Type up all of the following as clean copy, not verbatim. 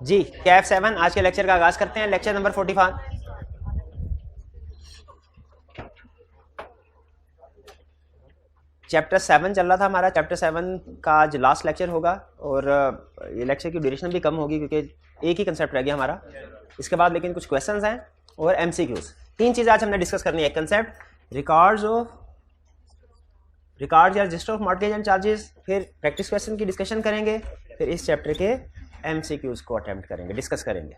जी कैफ 7 आज के लेक्चर का आगाज करते हैं। Lecture number 45। चैप्टर 7 चल रहा था हमारा। चैप्टर 7 का आज लास्ट लेक्चर होगा और ये लेक्चर की ड्यूरेशन भी कम होगी क्योंकि एक ही कंसेप्ट रह गया हमारा। इसके बाद लेकिन कुछ क्वेश्चंस हैं और एमसीक्यूज। तीन चीज़ें आज हमने डिस्कस करनी है। एक कंसेप्ट रिकॉर्ड्स या register of mortgage and charges, फिर प्रैक्टिस क्वेश्चन की डिस्कशन करेंगे, फिर इस चैप्टर के एमसीक्यूज को अटेम्प्ट करेंगे, डिस्कस करेंगे।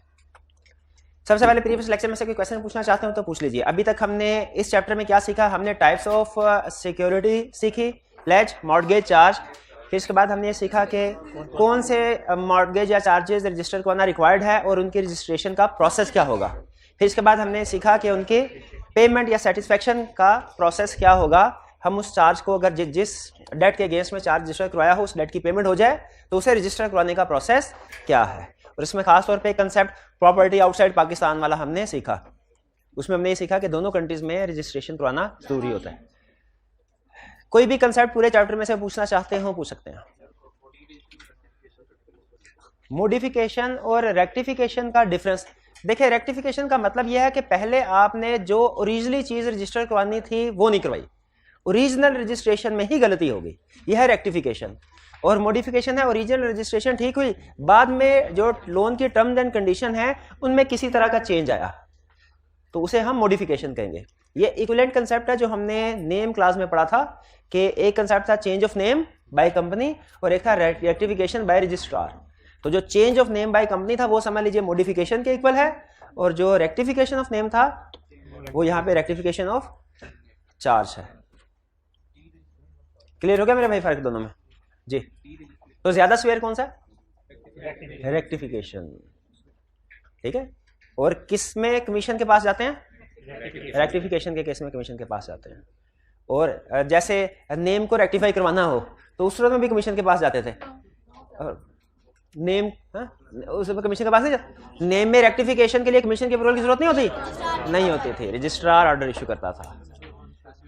सबसे पहले प्रीवियस लेक्चर में से कोई क्वेश्चन पूछना चाहते हो तो पूछ लीजिए। अभी तक हमने इस चैप्टर में क्या सीखा? हमने टाइप्स ऑफ सिक्योरिटी सीखी, प्लेज, मॉर्गेज, चार्ज। फिर इसके बाद हमने ये सीखा कि कौन से मॉर्गेज या चार्जेस रजिस्टर करना रिक्वायर्ड है और उनकी रजिस्ट्रेशन का प्रोसेस क्या होगा। फिर इसके बाद हमने सीखा कि उनके पेमेंट या सेटिस्फेक्शन का प्रोसेस क्या होगा। हम उस चार्ज को अगर जिस डेट के अगेंस्ट में चार्ज रजिस्टर करवाया हो उस डेट की पेमेंट हो जाए तो उसे रजिस्टर करवाने का प्रोसेस क्या है। और इसमें खास तौर पे कंसेप्ट प्रॉपर्टी आउटसाइड पाकिस्तान वाला हमने सीखा। उसमें हमने ये सीखा कि दोनों कंट्रीज में रजिस्ट्रेशन करवाना जरूरी होता है। कोई भी कंसेप्ट पूरे चैप्टर में से पूछना चाहते हो पूछ सकते हैं। मॉडिफिकेशन और रेक्टिफिकेशन का डिफरेंस देखिए। रेक्टिफिकेशन का मतलब यह है कि पहले आपने जो ओरिजिनली चीज रजिस्टर करवानी थी वो नहीं करवाई, ओरिजिनल रजिस्ट्रेशन में ही गलती हो गई, यह है रेक्टिफिकेशन। और मॉडिफिकेशन है ओरिजिनल रजिस्ट्रेशन ठीक हुई, बाद में जो लोन की टर्म्स एंड कंडीशन है उनमें किसी तरह का चेंज आया तो उसे हम मॉडिफिकेशन कहेंगे। ये इक्विवेलेंट कंसेप्ट है जो हमने नेम क्लास में पढ़ा था कि एक कंसेप्ट था change of name by company और एक था रेक्टिफिकेशन बाय रजिस्ट्रार। तो जो change of name by company था वो समझ लीजिए मॉडिफिकेशन के इक्वल है और जो रेक्टिफिकेशन ऑफ नेम था वो यहाँ पे रेक्टिफिकेशन ऑफ चार्ज है। क्लियर हो गया मेरे भाई फर्क दोनों में? जी। तो ज्यादा स्वेयर कौन सा? रेक्टिफिकेशन। ठीक है। और किस में कमीशन के पास जाते हैं? रेक्टिफिकेशन के केस में कमीशन के पास जाते हैं। और जैसे नेम को रेक्टिफाई करवाना हो तो उस सूरत में भी कमीशन के पास जाते थे। और नेम उस कमीशन के पास नहीं जाते। नेम में रेक्टिफिकेशन के लिए कमीशन के अप्रूवल की जरूरत नहीं होती थी, रजिस्ट्रार ऑर्डर इशू करता था।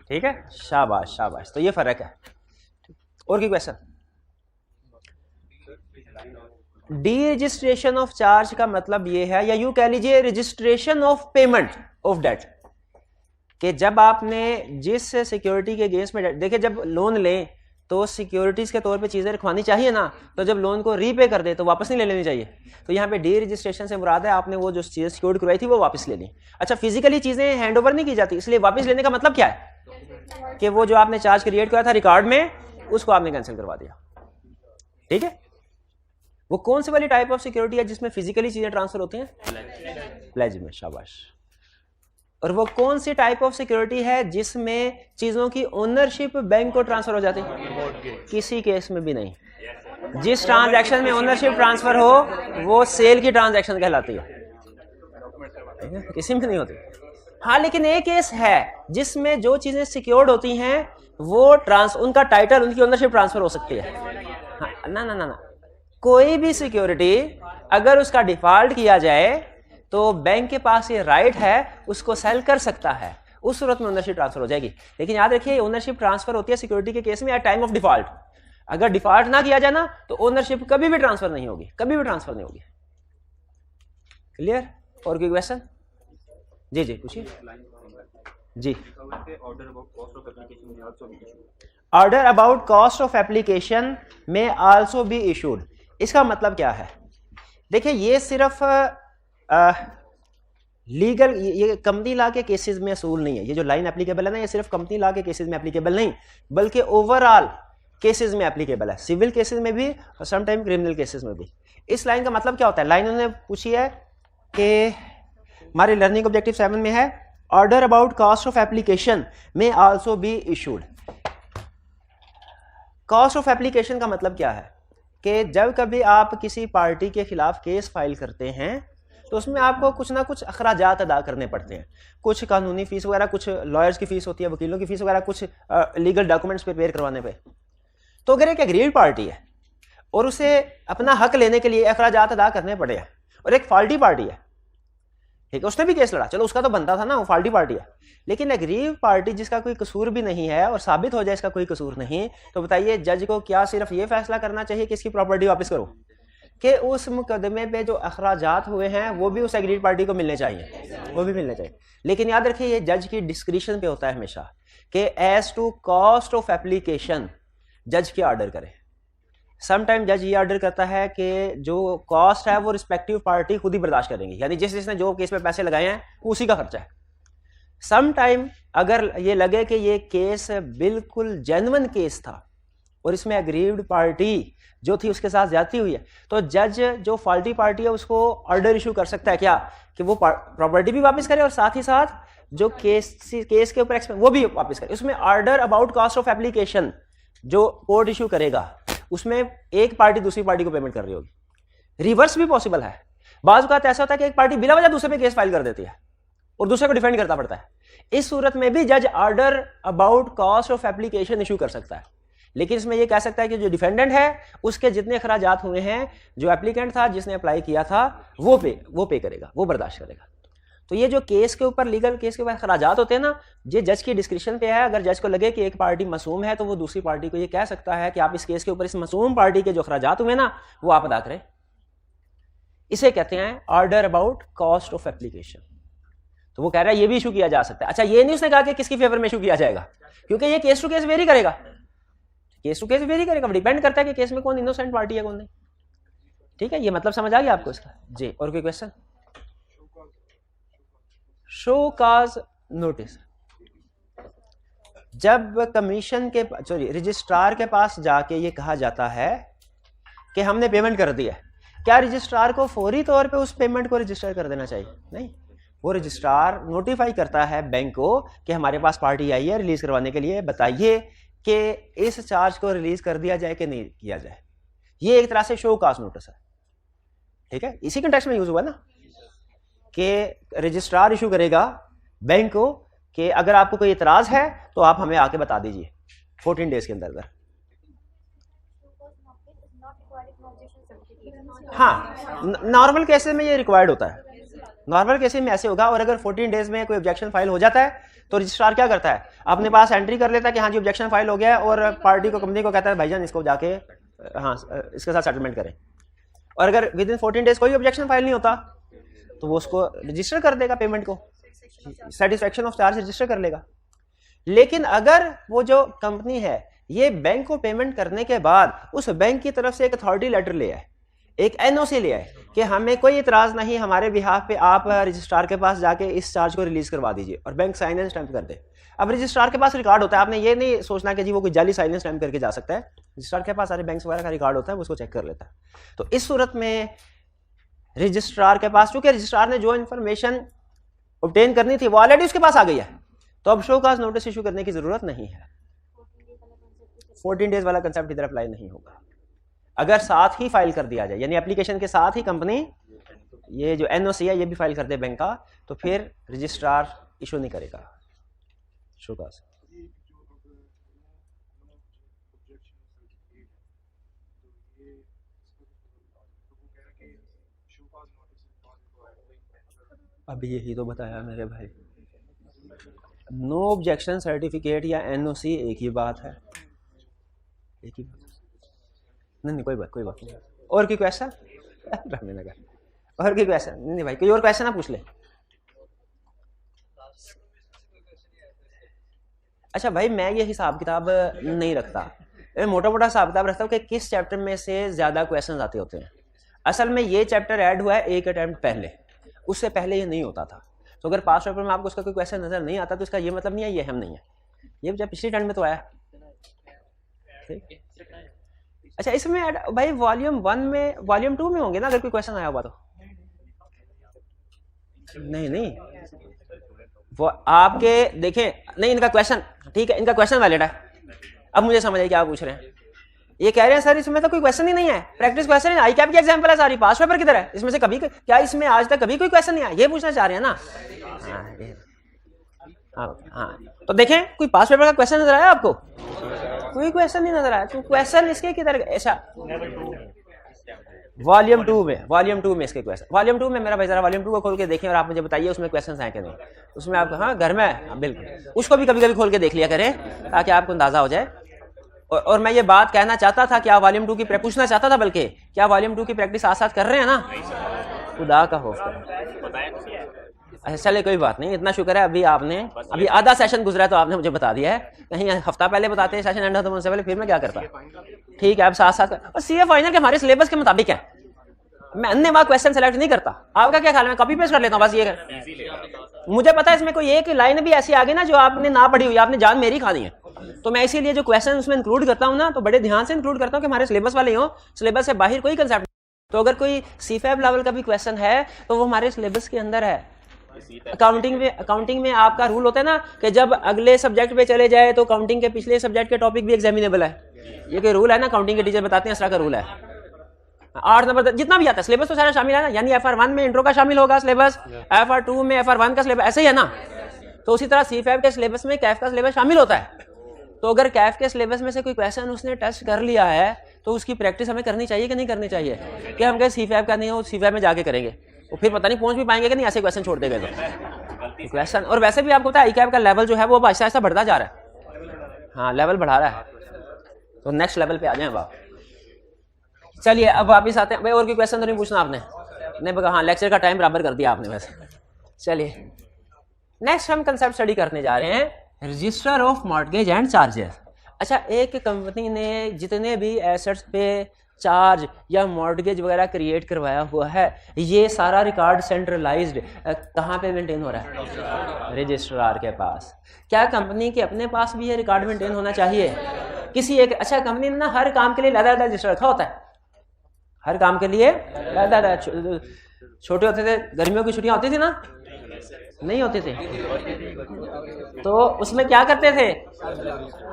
ठीक है, शाबाश शाबाश। तो ये फर्क है। और की question? Deregistration of charge का मतलब ये है, या यूं कह लीजिए registration of payment of debt, कि जब आपने जिस सिक्योरिटी के अगेंस्ट में देखिए जब लोन लें तो सिक्योरिटीज के तौर पे चीजें रखवानी चाहिए ना, तो जब लोन को रीपे कर दे तो वापस नहीं ले लेनी चाहिए। तो यहाँ पे डी रजिस्ट्रेशन से मुराद है आपने वो जो चीजें सिक्योर करवाई थी वो वापस ले ली। अच्छा, फिजिकली चीजें हैंड ओवर नहीं की जाती, इसलिए वापस लेने का मतलब क्या है कि वो जो आपने चार्ज क्रिएट किया था रिकॉर्ड में उसको आपने कैंसिल करवा दिया। ठीक है। वो कौन सी वाली टाइप ऑफ सिक्योरिटी है जिसमें फिजिकली चीजें ट्रांसफर होती हैं? प्लेज में। शाबाश। और वो कौन सी टाइप ऑफ सिक्योरिटी है जिसमें चीजों की ओनरशिप बैंक को ट्रांसफर हो जाती है? किसी केस में भी नहीं। जिस ट्रांजैक्शन में ओनरशिप ट्रांसफर हो वो सेल की ट्रांजैक्शन कहलाती है, किसी में नहीं होती। हाँ, लेकिन एक केस है जिसमें जो चीजें सिक्योर्ड होती हैं वो उनका टाइटल, उनकी ओनरशिप ट्रांसफर हो सकती है। हाँ, ना कोई भी सिक्योरिटी अगर उसका डिफॉल्ट किया जाए तो बैंक के पास ये राइट है उसको सेल कर सकता है, उस सूरत में ओनरशिप ट्रांसफर हो जाएगी। लेकिन याद रखिए ओनरशिप ट्रांसफर होती है सिक्योरिटी के केस में एट टाइम ऑफ डिफॉल्ट। अगर डिफॉल्ट ना किया जाए ना तो ओनरशिप कभी भी ट्रांसफर नहीं होगी, कभी भी ट्रांसफर नहीं होगी। क्लियर? और कोई क्वेश्चन? जी जी पूछिए। जी। Order about cost of application में आल्सो बी इशूड, इसका मतलब क्या है? देखिए ये सिर्फ लीगल, ये कंपनी लॉ के केसेस में असूल नहीं है। ये जो लाइन एप्लीकेबल है ना, ये सिर्फ कंपनी लॉ के केसेस में एप्लीकेबल नहीं बल्कि ओवरऑल केसेस में एप्लीकेबल है, सिविल केसेस में भी और समटाइम क्रिमिनल केसेस में भी। इस लाइन का मतलब क्या होता है? लाइन उन्होंने पूछी है कि हमारे लर्निंग ऑब्जेक्टिव 7 में है order about cost of application में also be issued. Cost of application का मतलब क्या है कि जब कभी आप किसी पार्टी के खिलाफ केस फाइल करते हैं तो उसमें आपको कुछ ना कुछ अखराजात अदा करने पड़ते हैं। कुछ कानूनी फीस वगैरह, कुछ लॉयर्स की फीस होती है, वकीलों की फीस वगैरह, कुछ लीगल डॉक्यूमेंट्स प्रिपेयर करवाने पे। तो अगर एक एग्रीड पार्टी है और उसे अपना हक लेने के लिए अखराजात अदा करने पड़े हैं और एक फॉल्टी पार्टी है, ठीक है, उसने भी केस लड़ा, चलो उसका तो बनता था ना, वो फॉल्टी पार्टी है। लेकिन एग्रीड पार्टी जिसका कोई कसूर भी नहीं है और साबित हो जाए इसका कोई कसूर नहीं, तो बताइए जज को क्या सिर्फ ये फैसला करना चाहिए कि इसकी प्रॉपर्टी वापस करो? कि उस मुकदमे पे जो अखराजात हुए हैं वो भी उस एग्रीड पार्टी को मिलने चाहिए, वो भी मिलने चाहिए। लेकिन याद रखिए ये जज की डिस्क्रिप्शन पे होता है हमेशा कि as to cost of application जज क्या ऑर्डर करे। समटाइम जज ये ऑर्डर करता है कि जो कॉस्ट है वो रिस्पेक्टिव पार्टी खुद ही बर्दाश्त करेंगी, यानी जिसने जो केस में पैसे लगाए हैं उसी का खर्चा है। समटाइम अगर ये लगे कि ये केस बिल्कुल जेन्युइन केस था और इसमें एग्रीव्ड पार्टी जो थी उसके साथ ज्यादती हुई है, तो जज जो फॉल्टी पार्टी है उसको ऑर्डर इशू कर सकता है क्या कि वो प्रॉपर्टी भी वापस करे और साथ ही साथ जो केस के ऊपर वो भी वापस करे। उसमें order about cost of application जो कोर्ट इशू करेगा उसमें एक पार्टी दूसरी पार्टी को पेमेंट कर रही होगी। रिवर्स भी पॉसिबल है। बाज़ औक़ात ऐसा होता है कि एक पार्टी बिला वजह दूसरे पे केस फाइल कर देती है और दूसरे को डिफेंड करना पड़ता है। इस सूरत में भी जज order about cost of application issue कर सकता है, लेकिन इसमें यह कह सकता है कि जो डिफेंडेंट है उसके जितने अखराजात हुए हैं, जो एप्लीकेंट था जिसने अप्लाई किया था वो पे करेगा, वो बर्दाश्त करेगा। तो ये जो केस के ऊपर लीगल केस के ऊपर अखराजात होते हैं ना, ये जज की डिस्क्रिप्शन पे है। अगर जज को लगे कि एक पार्टी मासूम है तो वो दूसरी पार्टी को ये कह सकता है कि आप इस केस के ऊपर इस मासूम पार्टी के जो अखराजात हुए ना वो आप अदा करें। इसे कहते हैं order about cost of application. तो वो कह रहा है ये भी इशू किया जा सकता है। अच्छा, ये नहीं उसने कहा कि किसकी फेवर में इशू किया जाएगा, क्योंकि ये केस टू केस वेरी करेगा, केस टू केस वेरी करेगा, डिपेंड करता है कि केस में कौन इनोसेंट पार्टी है कौन नहीं। ठीक है, ये मतलब समझ आ गया आपको इसका जी। और कोई क्वेश्चन? शो काज नोटिस, जब कमीशन के रजिस्ट्रार के पास जाके ये कहा जाता है कि हमने पेमेंट कर दी है, क्या रजिस्ट्रार को फौरी तौर पे उस पेमेंट को रजिस्टर कर देना चाहिए? नहीं, वो रजिस्ट्रार नोटिफाई करता है बैंक को कि हमारे पास पार्टी आई है रिलीज करवाने के लिए, बताइए कि इस चार्ज को रिलीज कर दिया जाए कि नहीं किया जाए। ये एक तरह से शो काज नोटिस है। ठीक है, इसी कंटेक्स्ट में यूज हुआ ना कि रजिस्ट्रार इशू करेगा बैंक को कि अगर आपको कोई इतराज है तो आप हमें आके बता दीजिए 14 डेज के अंदर। हाँ, नॉर्मल केसेस में ये रिक्वायर्ड होता है, नॉर्मल केसेस में ऐसे होगा। और अगर 14 डेज में कोई ऑब्जेक्शन फाइल हो जाता है तो रजिस्ट्रार क्या करता है, अपने पास एंट्री कर लेता है कि हाँ जी ऑब्जेक्शन फाइल हो गया है, और पार्टी को कंपनी को कहता है भाईजान इसको जाके हाँ इसके साथ सेटलमेंट करें। और अगर विद इन 14 डेज कोई ऑब्जेक्शन फाइल नहीं होता तो वो उसको रजिस्टर कर देगा, पेमेंट को सेटिस्फेक्शन ऑफ चार्ज रजिस्टर कर लेगा। लेकिन अगर वो जो कंपनी है ये बैंक को पेमेंट करने के बाद उस बैंक की तरफ से एक अथॉरिटी लेटर ले आए, एक एनओसी ले आए कि हमें कोई इतराज नहीं, हमारे बिहाफ पे आप रजिस्ट्रार के पास जाके इस चार्ज को रिलीज करवा दीजिए, और बैंक साइन एंड स्टैंप कर दे। अब रजिस्ट्रार के पास रिकॉर्ड होता है, आपने ये नहीं सोचना कि जी वो कोई जाली साइन एंड स्टैंप करके जा सकता है। रजिस्ट्रार के पास सारे बैंक वगैरह का रिकॉर्ड होता है, वो उसको चेक कर लेता है। तो इस सूरत में रजिस्ट्रार के पास, चूंकि रजिस्ट्रार ने जो इन्फॉर्मेशन ऑब्टेन करनी थी वो ऑलरेडी उसके पास आ गई है, तो अब शो काज नोटिस इशू करने की जरूरत नहीं है। 14 डेज वाला कंसेप्ट इधर अप्लाई नहीं होगा। अगर साथ ही फाइल कर दिया जाए, यानी एप्लीकेशन के साथ ही कंपनी ये जो एनओसी है ये भी फाइल कर दे बैंक का, तो फिर रजिस्ट्रार इशू नहीं करेगा शो काज। अभी यही तो बताया मेरे भाई, नो ऑब्जेक्शन सर्टिफिकेट या एनओसी एक ही बात है, एक ही बात। नहीं कोई बात नहीं। और कोई क्वेश्चन? और कोई क्वेश्चन? नहीं भाई, कोई और क्वेश्चन ना पूछ ले। अच्छा भाई, मैं ये हिसाब किताब नहीं रखता, मैं मोटा मोटा हिसाब किताब रखता हूँ कि किस चैप्टर में से ज्यादा क्वेश्चन आते होते हैं। असल में ये चैप्टर ऐड हुआ है एक अटेम्प्ट पहले, उससे पहले ये नहीं होता था। तो अगर पास पेपर में आपको उसका कोई क्वेश्चन नजर नहीं आता तो इसका ये मतलब नहीं है ये हम नहीं है, ये जब पिछली अटेम्प्ट में तो आया। अच्छा, इसमें भाई वॉल्यूम 1 में वॉल्यूम 2 में होंगे ना अगर कोई क्वेश्चन आया हुआ तो? नहीं वो आपके देखें, नहीं इनका क्वेश्चन ठीक है, इनका क्वेश्चन वैलिड है। अब मुझे समझ आई क्या पूछ रहे हैं। ये कह रहे हैं सर इसमें तो कोई क्वेश्चन ही नहीं है, प्रैक्टिस क्वेश्चन है, आई कैप की एग्जांपल है सारी, पास पेपर किधर है, इसमें से कभी क्या इसमें आज तक कभी कोई क्वेश्चन नहीं आया, ये पूछना चाह रहे हैं ना? हाँ, तो देखें कोई पास पेपर का क्वेश्चन नजर आया आपको? कोई क्वेश्चन नहीं नजर आया, तो क्वेश्चन इसके किधर ऐसा? वॉल्यूम 2 में इसके क्वेश्चन, वॉल्यूम 2 में मेरा भाई जरा वॉल्यूम 2 को खोल के देखें और आप मुझे बताइए उसमें क्वेश्चन हैं कि नहीं। उसमें आप हाँ घर में, हाँ बिल्कुल, उसको भी कभी कभी खोल के देख लिया करें ताकि आपको अंदाजा हो जाए और मैं ये बात कहना चाहता था कि आप वॉल्यूम 2 की पूछना चाहता था, बल्कि क्या वॉल्यूम 2 की प्रैक्टिस साथ साथ कर रहे हैं ना? खुदा का खौफ करें। अच्छा चले कोई बात नहीं, इतना शुक्र है अभी आधा सेशन गुजरा है तो आपने मुझे बता दिया है। कहीं हफ्ता पहले बताते हैं सेशन एंड होने से पहले, फिर मैं क्या करता। ठीक है, अब साथ साथ और सीए फाइनल के हमारे सिलेबस के मुताबिक है। मैं अन्य वहाँ क्वेश्चन सेलेक्ट नहीं करता। आपका क्या ख्याल है? मैं कॉपी पेस्ट कर लेता हूँ बस। ये मुझे पता है इसमें कोई एक लाइन भी ऐसी आ गई ना जो आपने ना पढ़ी हुई, आपने जान मेरी खानी है, तो मैं इसीलिए जो क्वेश्चन उसमें इंक्लूड करता हूँ ना, तो बड़े ध्यान से इंक्लूड करता हूँ कि हमारे सिलेबस वाले हो, सिलेबस से बाहर कोई कंसेप्ट। तो अगर कोई सीफैब लेवल का भी क्वेश्चन है तो वो हमारे सिलेबस के अंदर है। अकाउंटिंग में आपका रूल होता है ना कि जब अगले सब्जेक्ट पे चले जाए तो अकाउंटिंग के पिछले सब्जेक्ट के टॉपिक भी एग्जामिनेबल है। ये कोई रूल है ना, अकाउंटिंग के टीचर बताते हैं, इस तरह का रूल है। 8 नंबर जितना भी आता है सिलेबस तो सारा शामिल है ना, यानी FR1 में इंट्रो का शामिल होगा सिलेबस, FR2 में FR1 का सिलेबस, ऐसे ही है ना। तो उसी तरह सीफैब के सिलेबस में कैफ का सिलेबस शामिल होता है। तो अगर कैफ के सिलेबस में से कोई क्वेश्चन उसने टेस्ट कर लिया है तो उसकी प्रैक्टिस हमें करनी चाहिए कि नहीं करनी चाहिए? कि हम कहें सीफैब का नहीं हो, सीफैब में जाके करेंगे, तो फिर पता नहीं पहुंच भी पाएंगे कि नहीं, ऐसे क्वेश्चन छोड़ देंगे तो क्वेश्चन। और वैसे भी आपको पता है ICAP का लेवल जो है वो आहिस्ता आहिस्ता बढ़ता जा रहा है। हाँ, लेवल बढ़ा रहा है, तो नेक्स्ट लेवल पे आ जाए आप। चलिए अब वापिस आते हैं भाई। और कोई क्वेश्चन तो नहीं पूछना आपने? नहीं बगा, हाँ लेक्चर का टाइम बराबर कर दिया आपने वैसे। चलिए नेक्स्ट हम कंसेप्ट स्टडी करने जा रहे हैं, register of mortgage and charges. अच्छा, एक कंपनी ने जितने भी एसेट्स पे चार्ज या मॉर्टगेज वगैरह क्रिएट करवाया हुआ है, ये सारा रिकॉर्ड सेंट्रलाइज्ड कहाँ पे मेंटेन हो रहा है? रजिस्ट्रार के पास। क्या कंपनी के अपने पास भी ये रिकॉर्ड मेंटेन होना चाहिए? किसी एक अच्छा कंपनी ने ना हर काम के लिए अलग रजिस्टर रखा होता है, हर काम के लिए अलग। छोटे होते थे, गर्मियों की छुट्टियां होती थी ना, नहीं होते थे, तो उसमें क्या करते थे?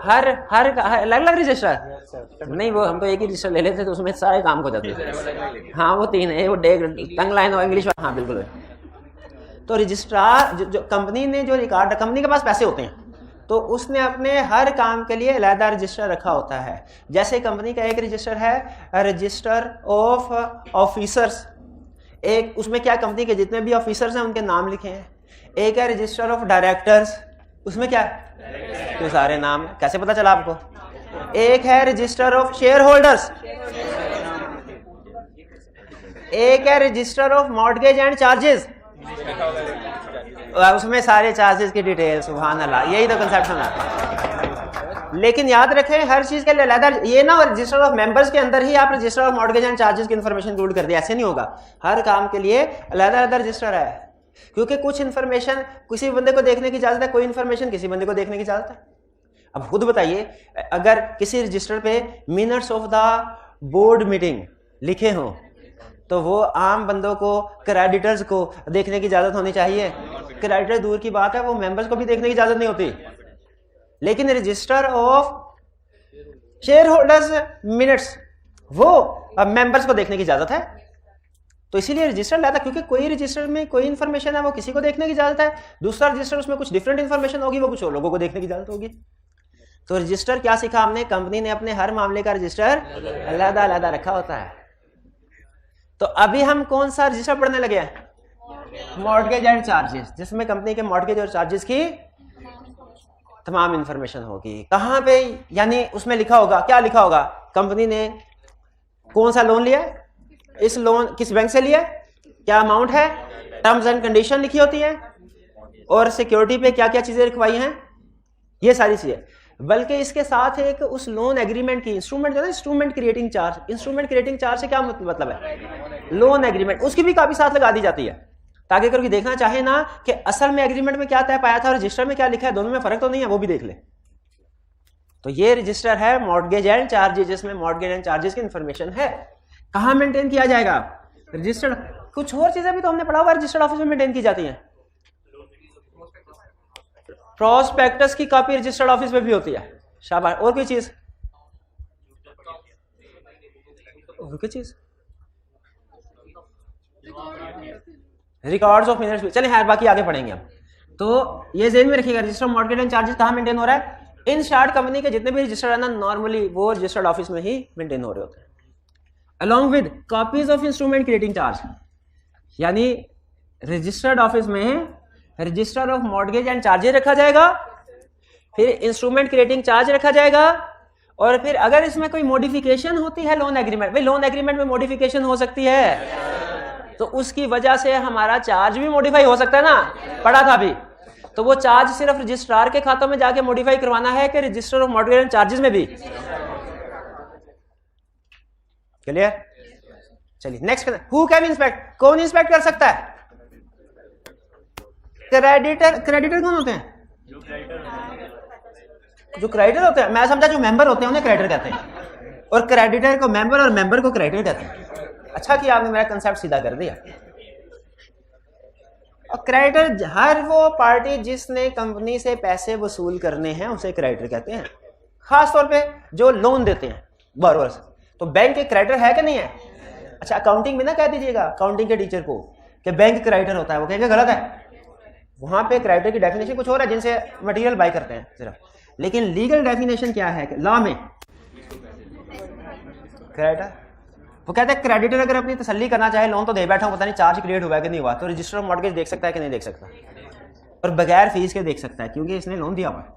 हर अलग अलग रजिस्टर नहीं, वो हम तो एक ही रजिस्टर ले लेते थे, तो उसमें सारे काम हो जाते थे। हाँ वो 3 है, वो टंग लाइन और इंग्लिश। हाँ बिल्कुल। तो रजिस्ट्रार जो कंपनी ने जो रिकॉर्ड, कंपनी के पास पैसे होते हैं तो उसने अपने हर काम के लिए अलहदा रजिस्टर रखा होता है। जैसे कंपनी का एक रजिस्टर है रजिस्टर ऑफ ऑफिसर्स, एक उसमें क्या कंपनी के जितने भी ऑफिसर्स हैं उनके नाम लिखे हैं। एक है रजिस्टर ऑफ डायरेक्टर्स, उसमें क्या तो सारे नाम, कैसे पता चला आपको? एक है रजिस्टर ऑफ शेयर होल्डर्स, एक है register of mortgage and charges, उसमें सारे चार्जेस की डिटेल। सुभान अल्लाह, यही तो कंसेप्ट है। लेकिन याद रखें हर चीज के लिए अलग, ये ना रजिस्टर ऑफ मेंबर्स के अंदर ही आप register of mortgage and charges की इंफॉर्मेशन इंक्लूड कर दिया, ऐसे नहीं होगा। हर काम के लिए अलग अलग रजिस्टर है, क्योंकि कुछ इन्फॉर्मेशन किसी बंदे को देखने की इजाजत है, कोई इन्फॉर्मेशन किसी बंदे को देखने की इजाजत है। अब खुद बताइए, अगर किसी रजिस्टर पे minutes of the board meeting लिखे हों तो वो आम बंदों को, क्रेडिटर्स को देखने की इजाजत होनी चाहिए। क्रेडिटर दूर की बात है, वो मेंबर्स को भी देखने की इजाजत नहीं होती। लेकिन register of share holders minutes, वो अब मेंबर्स को देखने की इजाजत है। तो इसीलिए रजिस्टर लाता, क्योंकि कोई रजिस्टर में कोई इन्फॉर्मेशन है वो किसी को देखने की इजाजत है, दूसरा रजिस्टर उसमें कुछ डिफरेंट इन्फॉर्मेशन होगी, वो कुछ और लोगों को देखने की इजाजत होगी। तो रजिस्टर क्या सीखा हमने? कंपनी ने अपने हर मामले का रजिस्टर अलग अलग रखा होता है। तो अभी हम कौन सा रजिस्टर पढ़ने लगे हैं? मॉर्टगेज एंड चार्जेस, जिसमें कंपनी के मॉर्टगेज और चार्जेस की तमाम इंफॉर्मेशन होगी। कहां पे? यानी उसमें लिखा होगा, क्या लिखा होगा? कंपनी ने कौन सा लोन लिया, इस लोन किस बैंक से लिया, क्या अमाउंट है, टर्म्स एंड कंडीशन लिखी होती है, और सिक्योरिटी पे क्या क्या चीजें लिखवाई हैं, ये सारी चीजें। बल्कि इसके साथ एक उस लोन एग्रीमेंट की इंस्ट्रूमेंट जो है, instrument creating charge, instrument creating charge से क्या मतलब है? लोन एग्रीमेंट, उसकी भी काफी साथ लगा दी जाती है, ताकि अगर कोई देखना चाहे ना कि असल में एग्रीमेंट में क्या तय पाया था और रजिस्टर में क्या लिखा है, दोनों में फर्क तो नहीं है, वो भी देख ले। तो ये रजिस्टर है मॉर्टगेज एंड चार्जेस, जिसमें मॉर्टगेज एंड चार्जेस की इंफॉर्मेशन है। कहां मेंटेन किया जाएगा? रजिस्टर्ड। कुछ और चीजें भी तो हमने पढ़ा हुआ है, रजिस्टर्ड ऑफिस में मेंटेन की जाती हैं। प्रोस्पेक्टस की कॉपी रजिस्टर्ड ऑफिस में भी होती है। शाबाश। और कोई चीज? और कोई चीज? रिकॉर्ड्स ऑफ मिनट्स भी। चलिए खैर, बाकी आगे पढ़ेंगे हम। तो ये ज़हन में रखिएगा, रजिस्टर मॉर्टगेज एंड चार्जेस कहां मेंटेन हो रहा है? इन शॉर्ट कंपनी के जितने भी रजिस्टर है ना, नॉर्मली वो रजिस्टर्ड ऑफिस में ही मेंटेन हो रहे होते हैं, along with copies of instrument creating charge. यानी रजिस्टर्ड ऑफिस में register of mortgage and charges रखा जाएगा, फिर इंस्ट्रूमेंट क्रिएटिंग चार्ज रखा जाएगा, और फिर अगर इसमें कोई मॉडिफिकेशन होती है लोन एग्रीमेंट, भाई लोन एग्रीमेंट में मॉडिफिकेशन हो सकती है, तो उसकी वजह से हमारा चार्ज भी मॉडिफाई हो सकता है ना, पढ़ा था अभी। तो वो चार्ज सिर्फ रजिस्ट्रार के खातों में जाके मॉडिफाई करवाना है कि register of mortgage and charges में भी? क्लियर? चलिए नेक्स्ट, हु कैन इंस्पेक्ट, कौन इंस्पेक्ट कर सकता है? क्रेडिटर। क्रेडिटर कौन होते हैं? जो क्रेडिटर होते हैं, मैं समझा जो मेंबर होते हैं उन्हें क्रेडिटर कहते हैं, और क्रेडिटर को मेंबर और मेंबर को क्रेडिटर कहते हैं। अच्छा किया आपने मेरा कंसेप्ट सीधा कर दिया। और क्रेडिटर हर वो पार्टी जिसने कंपनी से पैसे वसूल करने हैं उसे क्रेडिटर कहते हैं, खास तौर पे जो लोन देते हैं बोरोअर्स। तो बैंक एक क्रेडिटर है कि नहीं है? अच्छा, अकाउंटिंग में ना कह दीजिएगा अकाउंटिंग के टीचर को कि बैंक क्रेडिटर होता है, वो कहेंगे गलत है। वहां पे क्रेडिटर की डेफिनेशन कुछ और है, जिनसे मटेरियल बाय करते हैं सिर्फ, लेकिन लीगल डेफिनेशन क्या है लॉ में? क्रेडिटर, वो कहते हैं क्रेडिटर अगर अपनी तसल्ली करना चाहे लोन तो दे बैठा हूं, पता नहीं चार्ज क्रिएट हुआ है कि नहीं हुआ, तो रजिस्टर ऑफ मॉर्गेज देख सकता है कि नहीं देख सकता, और बगैर फीस के देख सकता है क्योंकि इसने लोन दिया हुआ है।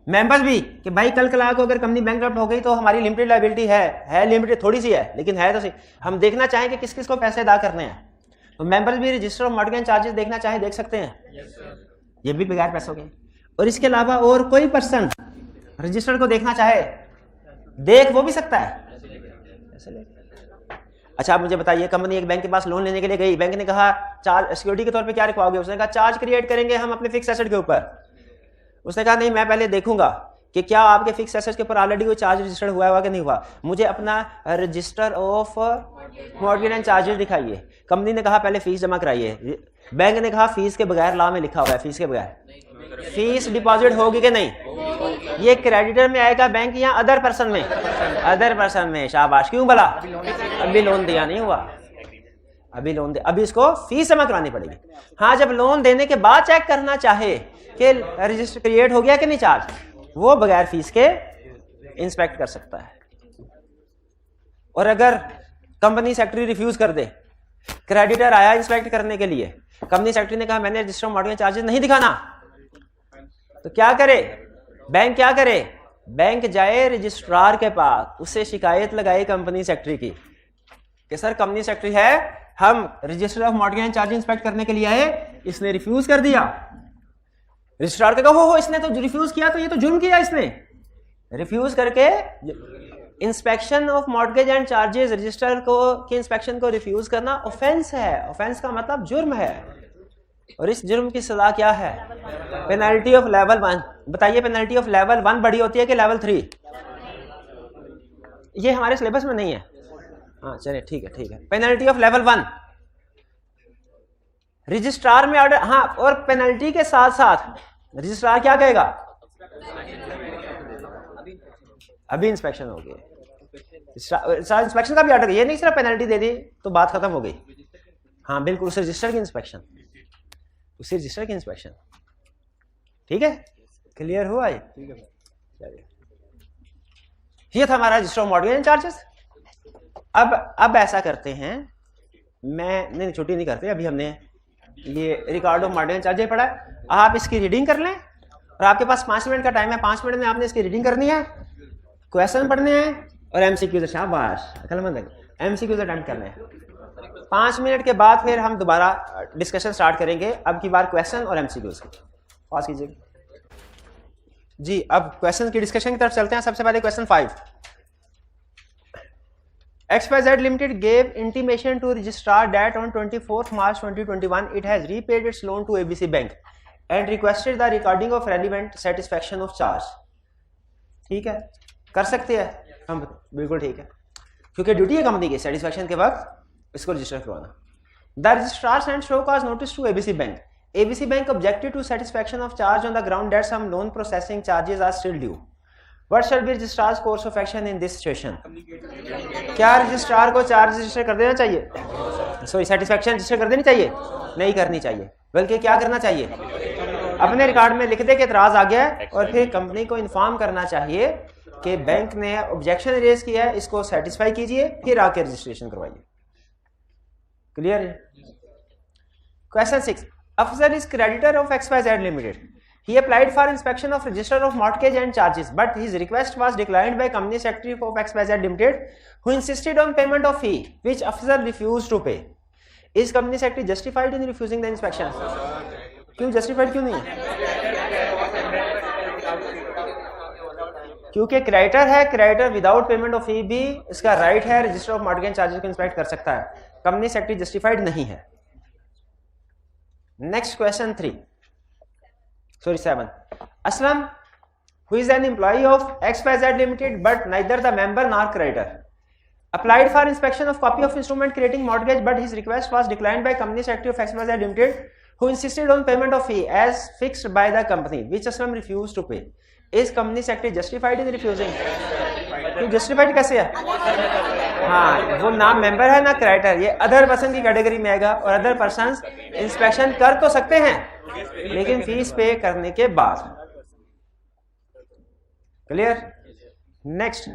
मेंबर्स भी कि भाई कल कला को अगर कंपनी बैंकरप्ट हो गई तो हमारी लिमिटेड लायबिलिटी है लिमिटेड थोड़ी सी है लेकिन है तो सही, हम देखना चाहें कि किस किस को पैसे अदा करने हैं, तो मेंबर्स भी register of mortgage and charges देखना चाहे देख सकते हैं, ये भी बगैर पैसों के। और इसके अलावा और कोई पर्सन रजिस्टर को देखना चाहे देख वो भी सकता है। अच्छा आप मुझे बताइए, कंपनी एक बैंक के पास लोन लेने के लिए गई, बैंक ने कहा चार्ज सिक्योरिटी के तौर पे क्या रखवाओगे? उसने कहा चार्ज क्रिएट करेंगे हम अपने फिक्स एसेट के ऊपर। उसने कहा नहीं, मैं पहले देखूंगा कि क्या आपके फिक्स एसेट के ऊपर ऑलरेडी कोई चार्ज रजिस्टर्ड हुआ कि नहीं हुआ, मुझे अपना register of mortgage and charges दिखाइए। कंपनी ने कहा पहले फीस जमा कराइए, बैंक ने कहा फीस के बगैर, लॉ में लिखा हुआ है फीस के बगैर फीस डिपॉजिट होगी कि नहीं? ये क्रेडिटर में आएगा बैंक या अदर पर्सन में? अदर पर्सन में। शाबाश, क्यों भला? अभी लोन दिया नहीं हुआ, अभी लोन दे, अभी इसको फीस जमा करानी पड़ेगी। हाँ, जब लोन देने के बाद चेक करना चाहे कि रजिस्टर क्रिएट हो गया कि नहीं चार्ज, वो बगैर फीस के इंस्पेक्ट कर सकता है। और अगर कंपनी सेक्रेटरी रिफ्यूज कर दे, क्रेडिटर आया इंस्पेक्ट करने के लिए, कंपनी सेक्रेटरी ने कहा मैंने रजिस्टर ऑफ मॉर्गेज चार्जेस नहीं दिखाना, तो क्या करे बैंक? क्या करे? बैंक जाए रजिस्ट्रार के पास, उससे शिकायत लगाए कंपनी सेक्रेटरी की कि सर कंपनी सेक्रेटरी है, हम register of mortgage and charges inspect करने के लिए आए, इसने रिफ्यूज कर दिया। रजिस्ट्रार का कहा हो इसने तो रिफ्यूज किया, तो ये तो जुर्म किया इसने। रिफ्यूज करके inspection of mortgage and charges, register को के इंस्पेक्शन को रिफ्यूज करना ऑफेंस है। ऑफेंस का मतलब जुर्म है, और इस जुर्म की सजा क्या है? Penalty of level 1। बताइए पेनल्टी ऑफ लेवल 1 बड़ी होती है कि लेवल 3? ये हमारे सिलेबस में नहीं है। हाँ चलिए ठीक है। पेनल्टी ऑफ लेवल 1 रजिस्ट्रार में ऑर्डर। हाँ, और पेनल्टी के साथ साथ रजिस्ट्रार क्या कहेगा? अभी इंस्पेक्शन हो गई, इंस्पेक्शन का भी ऑर्डर। ये नहीं सिर्फ पेनल्टी दे दी तो बात खत्म हो गई। हाँ बिल्कुल, उस रजिस्टर की इंस्पेक्शन, उसी रजिस्टर की इंस्पेक्शन। ठीक है, क्लियर हुआ ये? चलिए, ये था हमारा register of mortgage and charges. अब ऐसा करते हैं, मैं नहीं छुट्टी नहीं करते, अभी हमने ये record of mortgage and charges पढ़ा है, आप इसकी रीडिंग कर लें, और आपके पास 5 मिनट का टाइम है। 5 मिनट में आपने इसकी रीडिंग करनी है, क्वेश्चन पढ़ने हैं और एमसीक्यूज। शाबाश, अकलमंद है, एमसीक्यूज अटेम्प्ट करने हैं। 5 मिनट के बाद फिर हम दोबारा डिस्कशन स्टार्ट करेंगे, अब की बार क्वेश्चन और एमसीक्यूज की। पास कीजिए जी। अब क्वेश्चन की डिस्कशन की तरफ चलते हैं। सबसे पहले question 5। XYZ Limited gave intimation to registrar that on 24th March 2021 it has repaid its loan to ABC Bank and requested the recording of relevant satisfaction of charge। ठीक है, कर सकते हैं हम, बिल्कुल ठीक है, क्योंकि ड्यूटी है कंपनी की सेटिस्फैक्शन के वक्त इसको रजिस्टर करवाना। The registrar sent show cause notice to ABC Bank। ABC Bank objected to satisfaction of charge on the ground that some loan processing charges are still due। What shall be registrar's course of action in this situation? क्या registrar को charge register कर देना चाहिए? Sorry, satisfaction register कर देनी चाहिए? नहीं करनी चाहिए, बल्कि क्या करना चाहिए? अपने रिकॉर्ड में लिख दे कि एतराज आ गया है, और फिर कंपनी को इन्फॉर्म करना चाहिए कि बैंक ने ऑब्जेक्शन रेज किया है, इसको सेटिस्फाई कीजिए, फिर आके रजिस्ट्रेशन करवाइए। क्लियर है? क्वेश्चन 6। अफसर is creditor of XYZ Limited। He applied for inspection of register of mortgage and charges, but his request was declined by company secretary of XYZ Limited, who insisted on payment of fee, which officer refused to pay. Is company secretary justified in refusing the inspection? क्यों justified क्यों नहीं है? क्योंकि creditor है, creditor without payment of फी भी इसका right है register of mortgage and charges को इंस्पेक्ट कर सकता है. कंपनी सेक्रेटरी जस्टिफाइड नहीं है. Next question 7. Aslam, who is an employee of XYZ Limited but neither the member nor creditor, applied for inspection of copy of instrument creating mortgage, but his request was declined by company secretary of XYZ Limited, who insisted on payment of fee as fixed by the company, which Aslam refused to pay. Is company secretary justified in refusing? तो justified कैसे है? हाँ, वो ना member है ना creditor, ये other person की कैटेगरी में आएगा. और अदर पर्सन इंस्पेक्शन कर तो सकते हैं लेकिन फीस पे करने के बाद. Clear? Next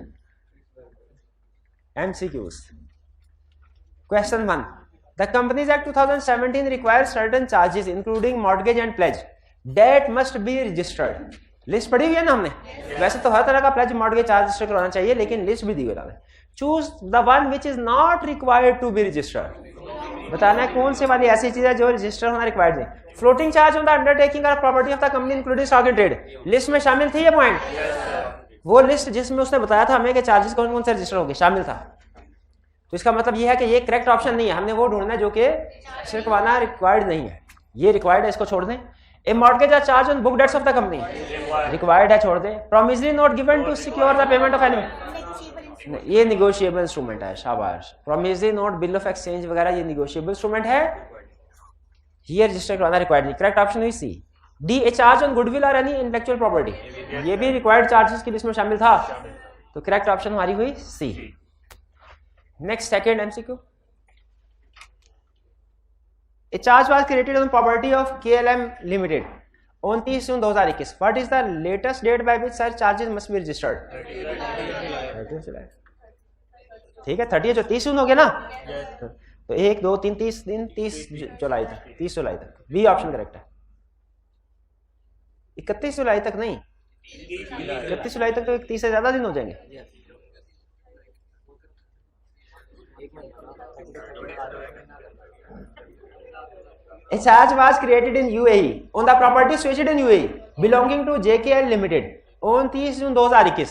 MCQs. Question 1. The Companies Act 2017 requires certain charges including mortgage and pledge that must be registered. List पढ़ी हुई है ना हमने. वैसे तो हर तरह का प्लेज मॉर्गेज चार्ज रजिस्टर करवाना चाहिए, लेकिन लिस्ट भी दी हुई है. Choose the one which is not required to be registered. बताना है कौन से वाली ऐसी चीज है जो रजिस्टर होना रिक्वायर्ड है. Floating charge on the undertaking और property of the company including stock in trade. List में शामिल थी ये पॉइंट. वो लिस्ट जिसमें उसने बताया था हमें कि चार्जेस कौन कौन से रजिस्टर होंगे शामिल था. तो इसका मतलब ये है कि ये करेक्ट ऑप्शन नहीं है. हमने वो ढूंढना है जो कि करवाना रिक्वायर्ड नहीं है. ये रिक्वायर्ड है, इसको छोड़ दें. A mortgage or charge on book debts of the company required है, छोड़ दे. Promissory note given to secure the payment of any, ये negotiable instrument है. शाबाश. Promissory note, bill of exchange वगैरह ये negotiable instrument है. ये रजिस्टर करवाना रिक्वायर्ड नहीं. करेक्ट ऑप्शन हुई सी. D, a charge on goodwill or any intellectual property, ये भी रिक्वायर्ड चार्जेस की लिस्ट में शामिल था. तो करेक्ट ऑप्शन हमारी हुई C. Next second MCQ. A charge was created on property of KLM Limited on 30 June 2021. What is the latest date by which such charges must be registered? 30 जुलाई. ठीक है, 30 जो 30 जून हो गया ना. तो 1 2 3 30 दिन 30 जुलाई तक. 30 जुलाई तक. बी ऑप्शन करेक्ट है. 31 जुलाई तक नहीं, 31 जुलाई तक तो 30 से ज्यादा दिन हो जाएंगे. A charge was created in UAE on the property situated in UAE belonging to JKL Limited on 30 जून 2021.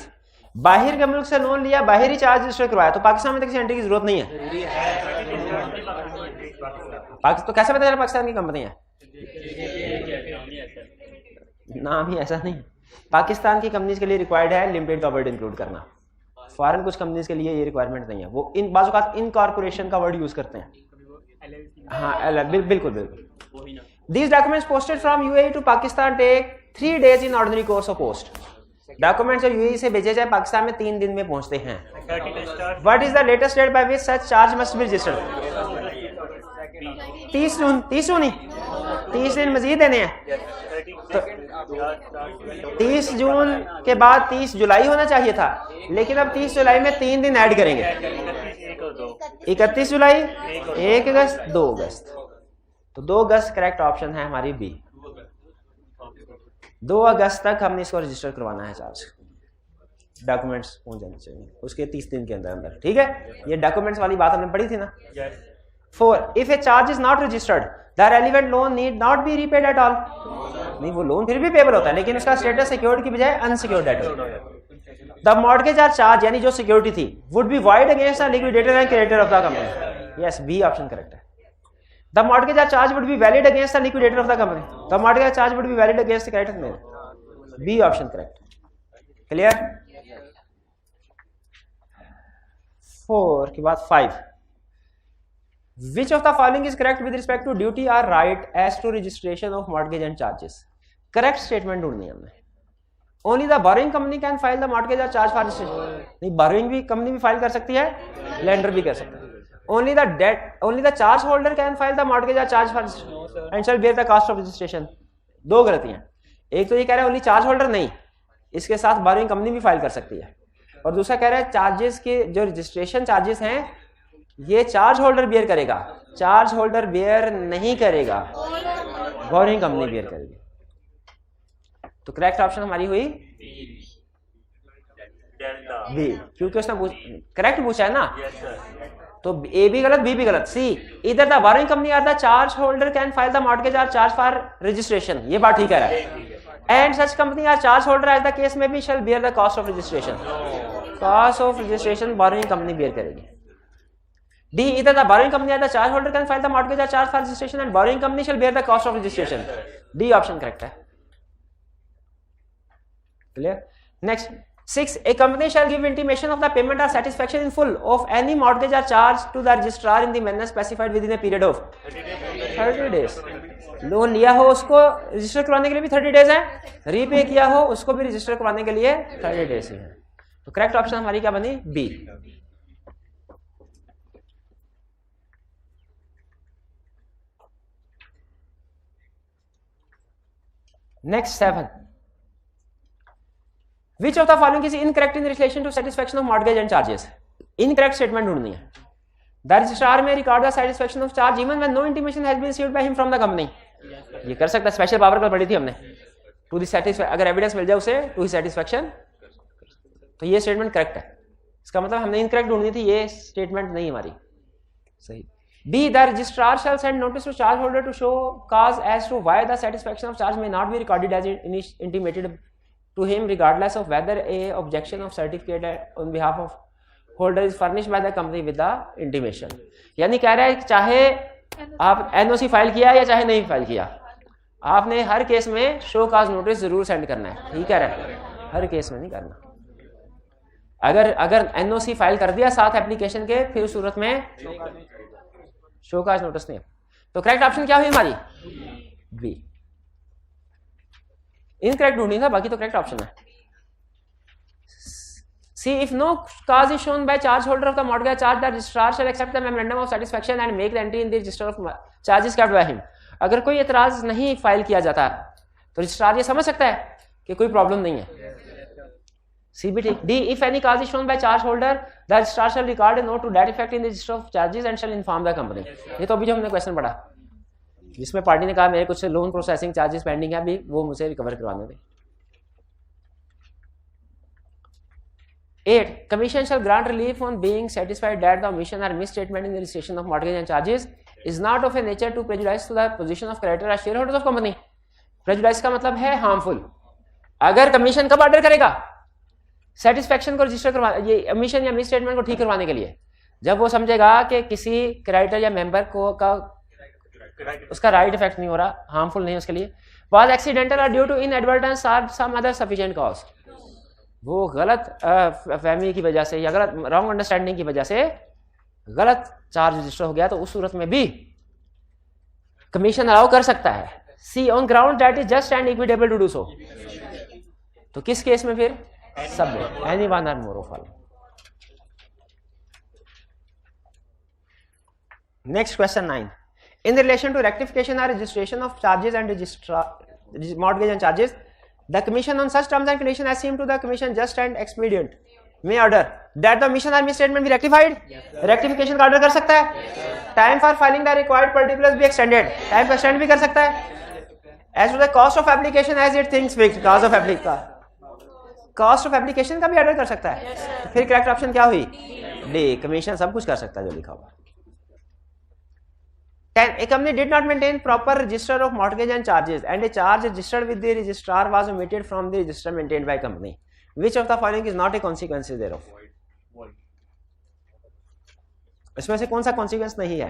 बाहर के मुल्क से लोन लिया, बाहरी चार्ज रजिस्टर करवाया, तो पाकिस्तान में तो किसी एंट्री की जरूरत नहीं है. तो कैसे पता चला पाकिस्तान की कंपनी है? नाम ही ऐसा नहीं. पाकिस्तान की कंपनीज के लिए रिक्वायर्ड है लिमिटेड प्रॉपर्टी इंक्लूड करना. फॉरेन कुछ कंपनीज के लिए ये रिक्वायरमेंट नहीं है. वो इन बाजू का इनकॉर्पोरेशन का वर्ड यूज करते हैं. हाँ, बिल्कुल बिल्कुल. These documents posted from UAE to Pakistan take 3 days in ordinary course of post. Documents जो UAE से भेजे जाए पाकिस्तान में 3 दिन में पहुंचते हैं. What is the latest date by which such charge must be registered? 30 जून. 30 जून ही 30 दिन मजीद देने हैं. तो 30 जून के बाद 30 जुलाई होना चाहिए था, लेकिन अब 30 जुलाई में 3 दिन ऐड करेंगे. 31 जुलाई, 1 अगस्त, 2 अगस्त. तो 2 अगस्त करेक्ट ऑप्शन है हमारी बी. 2 अगस्त तक हमने इसको रजिस्टर करवाना है. चार्ज डॉक्यूमेंट्स पहुंच जाने चाहिए उसके 30 दिन के अंदर. ठीक है, ये डॉक्यूमेंट्स वाली बात हमने पढ़ी थी ना. 4. If a charge is not registered, the relevant loan need not be repaid at all. नहीं, वो लोन फिर भी पेबल होता है, लेकिन उसका स्टेटस सिक्योर्ड की बजाय अनसिक्योर्ड डेट है. द मॉर्गेज आर चार्ज यानी जो सिक्योरिटी थी would be void against the liquidator and creditor of the company. Yes, B option correct है. The mortgage or charge would be valid against the liquidator of the company. The mortgage or charge would be valid against the creditor. B option correct. Clear? 4 के बाद 5. Which of the following is correct with respect to duty or right as to registration of mortgage and charges? Correct statement ढूंढनी है हमने. Only the borrowing company can file the mortgage or charge for registration. नहीं, borrowing भी company भी file कर सकती है, lender भी कर सकता है. Only the charge holder can file the mortgage or charge for and shall bear the cost of registration. 2 गलतियां. एक तो ये कह रहा है ओनली चार्ज होल्डर, नहीं, इसके साथ बोरोइंग कंपनी भी फाइल कर सकती है. और दूसरा कह रहा है चार्जेस के जो रजिस्ट्रेशन चार्जेस हैं ये चार्ज होल्डर बेयर करेगा. चार्ज होल्डर बेयर नहीं करेगा, बोरोइंग कंपनी बेयर करेगी. तो करेक्ट ऑप्शन हमारी हुई बी, क्योंकि उसने करेक्ट पूछा है ना। तो ए भी गलत, बी भी गलत। C, either the borrowing company or the charge holder can file the mortgage or charge for registration, ये बात ठीक है। And such company or charge holder as the case may be shall bear the cost of registration, cost of registration borrowing company bear करेगी। D, either the borrowing company or the charge holder can file the mortgage or charge for registration and borrowing company shall bear the cost of registration. D option correct है। Clear. Next 6, a company shall give intimation of the payment or satisfaction in full of any mortgage or charge to the registrar in the manner specified within a period of 30 days। Loan लिया हो उसको register करवाने के लिए भी 30 days है, repay किया हो उसको भी रजिस्टर करवाने के लिए 30 डेज है। तो करेक्ट ऑप्शन हमारी क्या बनी? B. Next 7, Which of the following is incorrect in relation to satisfaction of mortgage and charges? Incorrect statement ढूंढनी है। The registrar may record the satisfaction of charge even when no intimation has been received by him from the company। ये कर सकता है, special power कल पढ़ी थी हमने। टू दी सेटिस्फैक्शन, अगर एविडेंस मिल जाए उसे टू दी सेटिस्फैक्शन, तो ये स्टेटमेंट करेक्ट है। इसका मतलब हमने इनकरेक्ट ढूंढनी थी, ये स्टेटमेंट नहीं हमारी सही। B, the registrar shall send notice to charge holder to show cause as to why the satisfaction of charge may not be recorded as intimated to him regardless of whether a objection of certificate on behalf of holder is furnished by the company with the intimation। यानी कह रहा है चाहे आप NOC file किया या चाहे नहीं फाइल किया, आपने हर केस में शो काज नोटिस जरूर सेंड करना है। ठीक है, हर केस में नहीं करना। अगर एनओसी फाइल कर दिया साथ एप्लीकेशन के, फिर उस सूरत में शो काज नोटिस नहीं। तो करेक्ट ऑप्शन क्या हुई हमारी? बी। इनकरेक्ट ढूंढनी था, बाकी तो करेक्ट ऑप्शन है। C, if no cause is shown by charge holder of the mortgage charge, the registrar shall accept the memorandum of satisfaction and make the entry in the register of charges kept by him। अगर कोई एतराज नहीं file किया जाता तो registrar ये समझ सकता है कि कोई प्रॉब्लम नहीं है। सी भी ठीक। D, if any cause is shown by charge holder, the registrar shall record a note to that effect in the register of charges and shall inform the company। ये तो अभी जो हमने क्वेश्चन पढ़ा, जिसमें पार्टी ने कहा मेरे कुछ लोन प्रोसेसिंग चार्जेस पेंडिंग है, अभी वो मुझे रिकवर करवाने दें। 8, commission shall grant relief on being satisfied that the omission और misstatement in the registration of mortgage and charges is not of a nature to prejudice to the position of creditor और shareholders of company. Prejudice का मतलब है harmful. अगर commission कब order करेगा? Satisfaction को register करवा, ये ओमिशन या मिसस्टेटमेंट को ठीक करवाने के लिए, जब वो समझेगा कि किसी क्रेडिटर या मेंबर को का उसका राइट इफेक्ट नहीं हो रहा, हार्मफुल नहीं उसके लिए। वाज एक्सीडेंटल और ड्यू टू इनएडवर्टेंस और सम अदर सफिशिएंट कॉज, वो गलत फहमी की वजह से या गलत रॉन्ग अंडरस्टैंडिंग की वजह से गलत चार्ज रजिस्टर हो गया, तो उस सूरत में भी कमीशन अलाउ कर सकता है। C, on ground that is just and equitable to do so. तो किस केस में फिर? सब में, एनी वन और more of all. Next question 9, in relation to rectification or registration of charges and mortgage and charges, the commission on such terms and conditions as seem to the commission just and expedient may order that the omission or misstatement be rectified। rectification का order कर सकता है। time for filing the required particulars be extended, time को extend भी कर सकता है। as to the cost of application as it thinks fixed, cost of application का भी order कर सकता है। तो फिर करेक्ट ऑप्शन क्या हुई? डी, कमीशन सब कुछ कर सकता है जो लिखा हुआ। 10, a company did not maintain proper register of mortgage and charges and a charge registered with the registrar was omitted from the register maintained by company. Which of the following is not a consequence thereof? इसमें से कौन सा consequence नहीं है?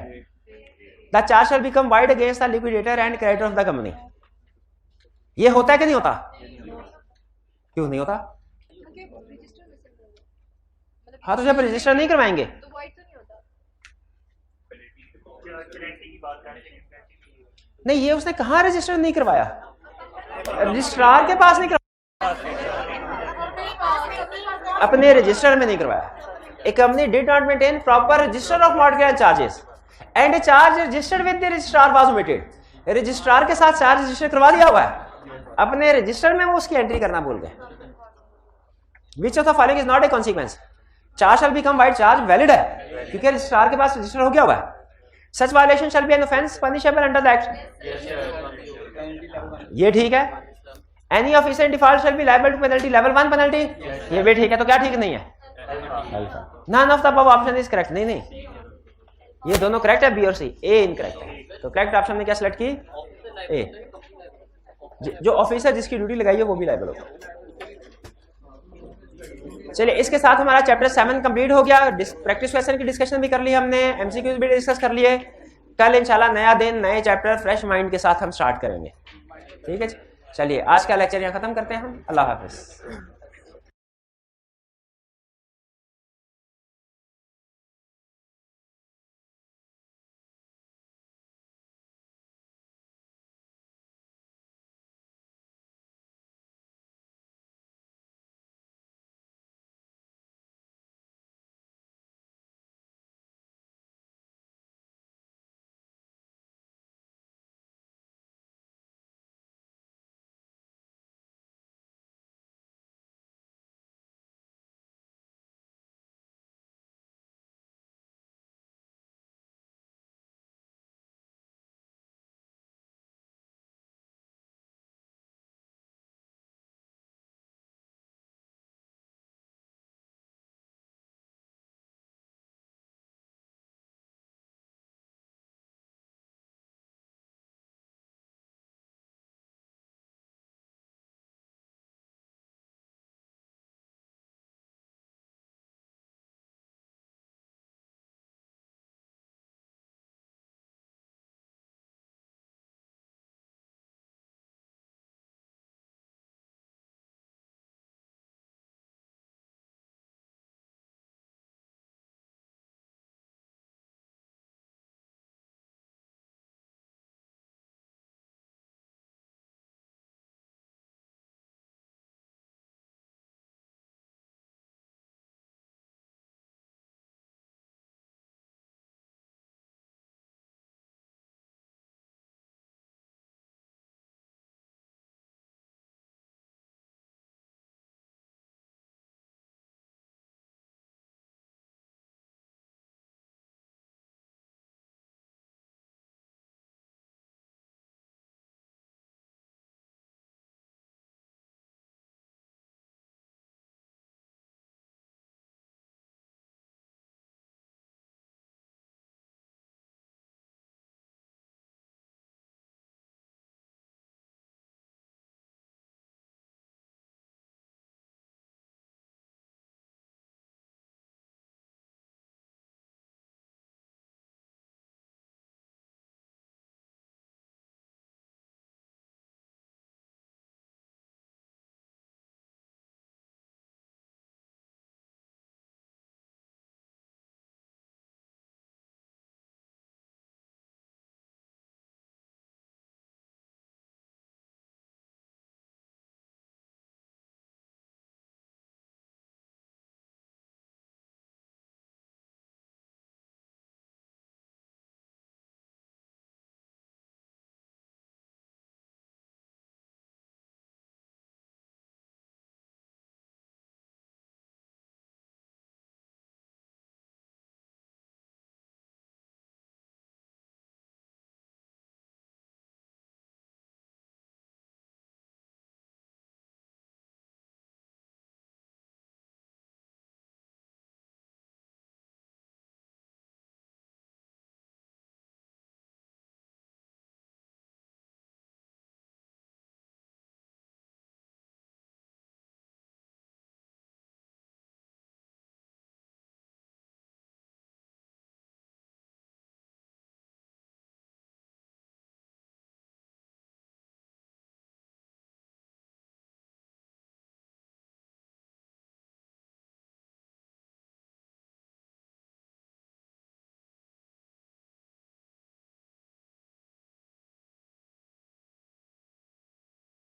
The charge shall become void against the liquidator and creditor of the company। ये होता है कि नहीं होता? क्यों नहीं होता? हाँ, तो जब रजिस्टर नहीं करवाएंगे नहीं, ये उसने कहा रजिस्टर नहीं करवाया, रजिस्ट्रार के पास नहीं करवाया, अपने रजिस्टर में नहीं करवाया। A company did not maintain proper register of mortgage and charges and a charge registered with the registrar was omitted. Registrar के साथ चार्ज रजिस्टर करवा दिया हुआ है, अपने रजिस्टर में वो उसकी एंट्री करना भूल गए। Which of the following is not a consequence? Charge shell become wide, charge valid है क्योंकि रजिस्ट्रार के पास रजिस्टर हो गया हुआ है। Such violation shall be an offense punishable under the act। ये ठीक है। Any officer in default shall be liable to penalty level 1 penalty, ये भी ठीक है। तो क्या ठीक नहीं है? None of the above option is correct. नहीं, ये दोनों करेक्ट है, बी और सी, ए इनकरेक्ट है। तो करेक्ट ऑप्शन ने क्या सिलेक्ट की? ए। जो ऑफिसर जिसकी ड्यूटी लगाई है वो भी लायबल होगा। चलिए, इसके साथ हमारा चैप्टर 7 कंप्लीट हो गया। प्रैक्टिस क्वेश्चन की डिस्कशन भी कर ली हमने, एमसीक्यूज भी डिस्कस कर लिए। कल इंशाल्लाह नया दिन, नए चैप्टर, फ्रेश माइंड के साथ हम स्टार्ट करेंगे। ठीक है, चलिए आज का लेक्चर यहाँ खत्म करते हैं हम। अल्लाह हाफिज।